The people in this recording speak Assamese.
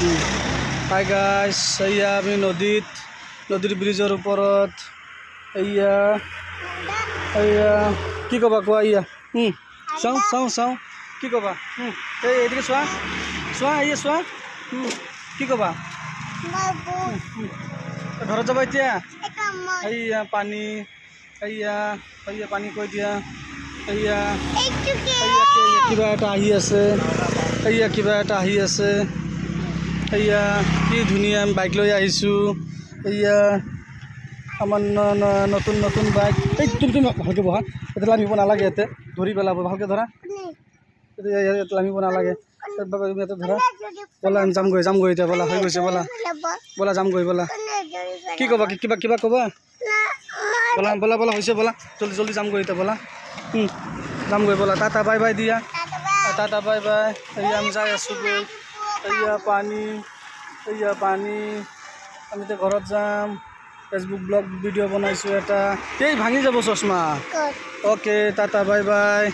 হাই গাইস, এইয়া আমি নদীৰ ব্ৰিজৰ ওপৰত। এইয়া এইয়া কি ক'বা কোৱা? এইয়া চাওঁ কি ক'বা? এইদিকে চোৱা এইয়া চোৱা, কি ক'বা? ঘৰত যাবা এতিয়া? এইয়া পানী, এইয়া পানী কৈ দিয়া। এইয়া কিবা এটা আহি আছে, এইয়া কি ধুনীয়া আমি বাইক লৈ আহিছোঁ। এইয়া আমাৰ নতুন বাইক। এই তুমি ভালকৈ বহা, ইয়াতে লামিব নালাগে, ইয়াতে ধৰি পেলাব। ভালকৈ ধৰা, ইয়াতে লামিব নালাগে, ইয়াতে ধৰা। ব'লা যামগৈ এতিয়া, ব'লা হৈ গৈছে, ব'লা যামগৈ, ব'লা। কি ক'বা? কিবা ক'বা? ব'লা হৈছে, ব'লা জল্দি যামগৈ এতিয়া, ব'লা যামগৈ, ব'লা। টাটা বাই বাই দিয়া, টাটা বাই বাই। এইয়া আমি যাই আছোঁ গৈ। এইয়া পানী, আমি এতিয়া ঘৰত যাম। ফেচবুক ব্লগ ভিডিঅ' বনাইছোঁ এটা। এই ভাঙি যাব চশমা। Okay, tata bye bye.